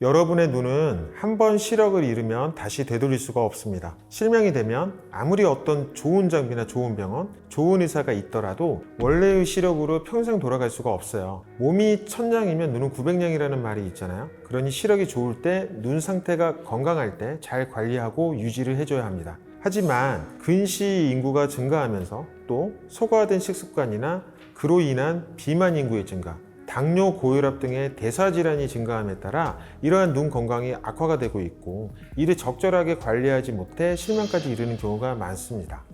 여러분의 눈은 한번 시력을 잃으면 다시 되돌릴 수가 없습니다. 실명이 되면 아무리 어떤 좋은 장비나 좋은 병원, 좋은 의사가 있더라도 원래의 시력으로 평생 돌아갈 수가 없어요. 몸이 1000냥이면 눈은 900냥이라는 말이 있잖아요. 그러니 시력이 좋을 때, 눈 상태가 건강할 때 잘 관리하고 유지를 해줘야 합니다. 하지만 근시 인구가 증가하면서 또 소과된 식습관이나 그로 인한 비만 인구의 증가, 당뇨, 고혈압 등의 대사질환이 증가함에 따라 이러한 눈 건강이 악화가 되고 있고 이를 적절하게 관리하지 못해 실명까지 이르는 경우가 많습니다.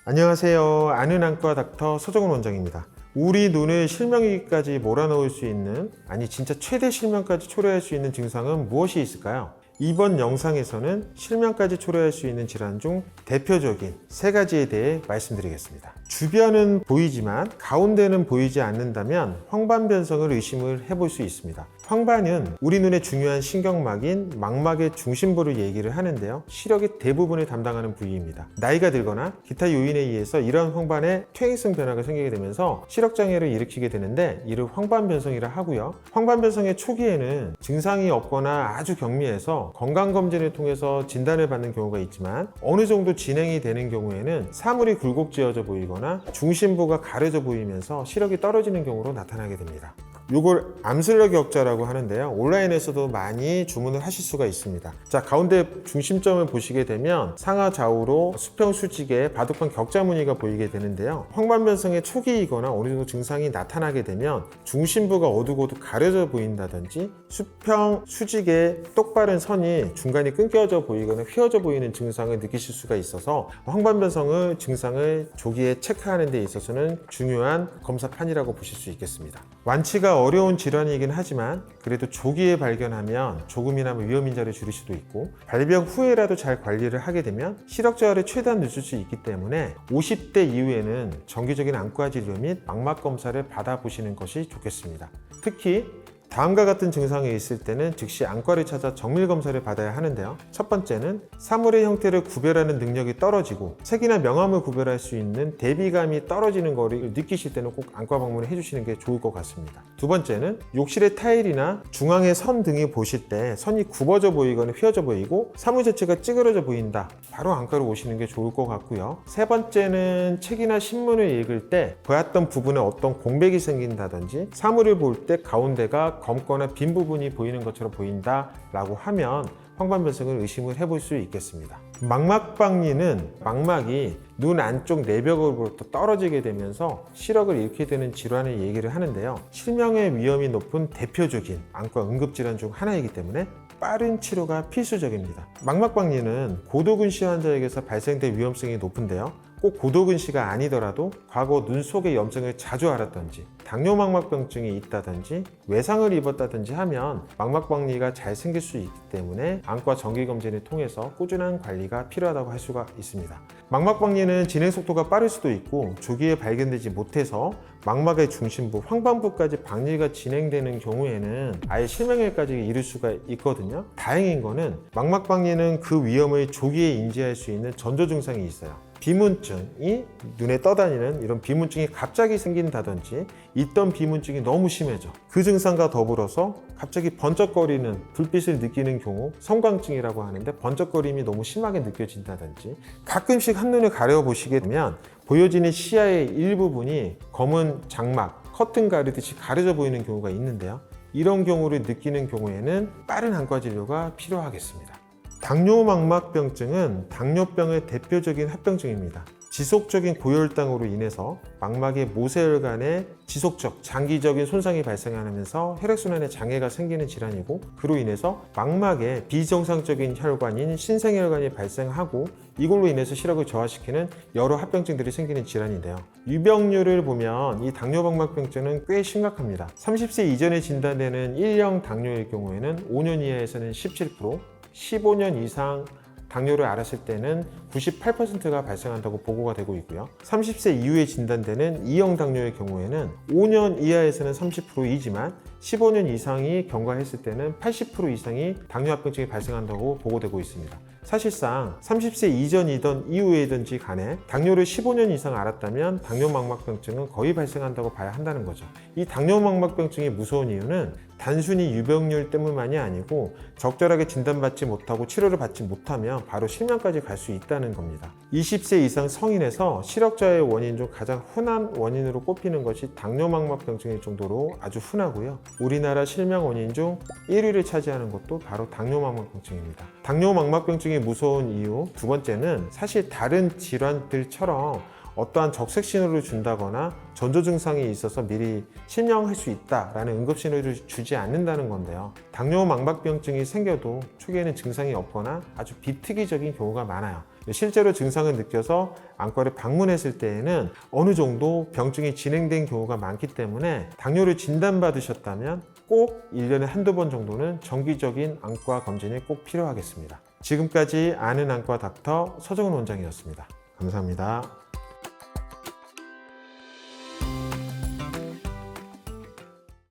안녕하세요. 아는 안과 닥터 서정훈 원장입니다. 우리 눈을 실명이기까지 몰아넣을 수 있는, 아니 진짜 최대 실명까지 초래할 수 있는 증상은 무엇이 있을까요? 이번 영상에서는 실명까지 초래할 수 있는 질환 중 대표적인 3가지에 대해 말씀드리겠습니다. 주변은 보이지만 가운데는 보이지 않는다면 황반변성을 의심을 해볼 수 있습니다. 황반은 우리 눈의 중요한 신경막인 망막의 중심부를 얘기를 하는데요. 시력의 대부분을 담당하는 부위입니다. 나이가 들거나 기타 요인에 의해서 이러한 황반에 퇴행성 변화가 생기게 되면서 시력장애를 일으키게 되는데 이를 황반변성이라 하고요. 황반변성의 초기에는 증상이 없거나 아주 경미해서 건강검진을 통해서 진단을 받는 경우가 있지만 어느 정도 진행이 되는 경우에는 사물이 굴곡지어져 보이거나 중심부가 가려져 보이면서 시력이 떨어지는 경우로 나타나게 됩니다. 이걸 암슬러 격자라고 하는데요. 온라인에서도 많이 주문을 하실 수가 있습니다. 자, 가운데 중심점을 보시게 되면 상하 좌우로 수평 수직의 바둑판 격자 무늬가 보이게 되는데요. 황반변성의 초기이거나 어느 정도 증상이 나타나게 되면 중심부가 어둑어둑 가려져 보인다든지 수평 수직의 똑바른 선이 중간에 끊겨져 보이거나 휘어져 보이는 증상을 느끼실 수가 있어서 황반변성의 증상을 조기에 체크하는 데 있어서는 중요한 검사판이라고 보실 수 있겠습니다. 완치가 어려운 질환이긴 하지만 그래도 조기에 발견하면 조금이나마 위험 인자를 줄일 수도 있고 발병 후에라도 잘 관리를 하게 되면 시력 저하를 최대한 늦출 수 있기 때문에 50대 이후에는 정기적인 안과 진료 및 망막 검사를 받아보시는 것이 좋겠습니다. 특히 다음과 같은 증상이 있을 때는 즉시 안과를 찾아 정밀 검사를 받아야 하는데요. 첫 번째는 사물의 형태를 구별하는 능력이 떨어지고 색이나 명암을 구별할 수 있는 대비감이 떨어지는 것을 느끼실 때는 꼭 안과 방문을 해주시는 게 좋을 것 같습니다. 두 번째는 욕실의 타일이나 중앙의 선 등이 보실 때 선이 굽어져 보이거나 휘어져 보이고 사물 자체가 찌그러져 보인다. 바로 안과로 오시는 게 좋을 것 같고요. 세 번째는 책이나 신문을 읽을 때 보았던 부분에 어떤 공백이 생긴다든지 사물을 볼 때 가운데가 검거나 빈 부분이 보이는 것처럼 보인다 라고 하면 황반변성을 의심을 해볼 수 있겠습니다. 망막박리는 망막이 눈 안쪽 내벽으로부터 떨어지게 되면서 시력을 잃게 되는 질환을 얘기를 하는데요. 실명의 위험이 높은 대표적인 안과 응급질환 중 하나이기 때문에 빠른 치료가 필수적입니다. 망막박리는 고도근시 환자에게서 발생될 위험성이 높은데요. 꼭 고도근시가 아니더라도 과거 눈 속에 염증을 자주 앓았던지 당뇨망막병증이 있다든지 외상을 입었다든지 하면 망막박리가 잘 생길 수 있기 때문에 안과 정기검진을 통해서 꾸준한 관리가 필요하다고 할 수가 있습니다. 망막박리는 진행 속도가 빠를 수도 있고 조기에 발견되지 못해서 망막의 중심부, 황반부까지 박리가 진행되는 경우에는 아예 실명에까지 이를 수가 있거든요. 다행인 거는 망막박리는 그 위험을 조기에 인지할 수 있는 전조 증상이 있어요. 비문증이 눈에 떠다니는 이런 비문증이 갑자기 생긴다든지 있던 비문증이 너무 심해져. 그 증상과 더불어서 갑자기 번쩍거리는 불빛을 느끼는 경우 성광증이라고 하는데 번쩍거림이 너무 심하게 느껴진다든지 가끔씩 한눈을 가려보시게 되면 보여지는 시야의 일부분이 검은 장막, 커튼 가르듯이 가려져 보이는 경우가 있는데요. 이런 경우를 느끼는 경우에는 빠른 안과 진료가 필요하겠습니다. 당뇨망막병증은 당뇨병의 대표적인 합병증입니다. 지속적인 고혈당으로 인해서 망막의 모세혈관에 지속적, 장기적인 손상이 발생하면서 혈액순환에 장애가 생기는 질환이고 그로 인해서 망막에 비정상적인 혈관인 신생혈관이 발생하고 이걸로 인해서 시력을 저하시키는 여러 합병증들이 생기는 질환인데요. 유병률을 보면 이 당뇨망막병증은 꽤 심각합니다. 30세 이전에 진단되는 1형 당뇨일 경우에는 5년 이하에서는 17%, 15년 이상 당뇨를 앓았을 때는 98%가 발생한다고 보고가 되고 있고요. 30세 이후에 진단되는 2형 당뇨의 경우에는 5년 이하에서는 30%이지만 15년 이상이 경과했을 때는 80% 이상이 당뇨합병증이 발생한다고 보고되고 있습니다. 사실상 30세 이전이든 이후이든지 간에 당뇨를 15년 이상 앓았다면 당뇨망막병증은 거의 발생한다고 봐야 한다는 거죠. 이 당뇨망막병증이 무서운 이유는 단순히 유병률 때문만이 아니고 적절하게 진단받지 못하고 치료를 받지 못하면 바로 실명까지 갈 수 있다는 겁니다. 20세 이상 성인에서 실역자의 원인 중 가장 흔한 원인으로 꼽히는 것이 당뇨망막병증일 정도로 아주 흔하고요. 우리나라 실명 원인 중 1위를 차지하는 것도 바로 당뇨망막병증입니다. 당뇨망막병증이 무서운 이유 두 번째는 사실 다른 질환들처럼 어떠한 적색 신호를 준다거나 전조 증상이 있어서 미리 실명할 수 있다라는 응급 신호를 주지 않는다는 건데요. 당뇨망막병증이 생겨도 초기에는 증상이 없거나 아주 비특이적인 경우가 많아요. 실제로 증상을 느껴서 안과를 방문했을 때에는 어느 정도 병증이 진행된 경우가 많기 때문에 당뇨를 진단받으셨다면 꼭 1년에 한두 번 정도는 정기적인 안과 검진이 꼭 필요하겠습니다. 지금까지 아는 안과 닥터 서정훈 원장이었습니다. 감사합니다.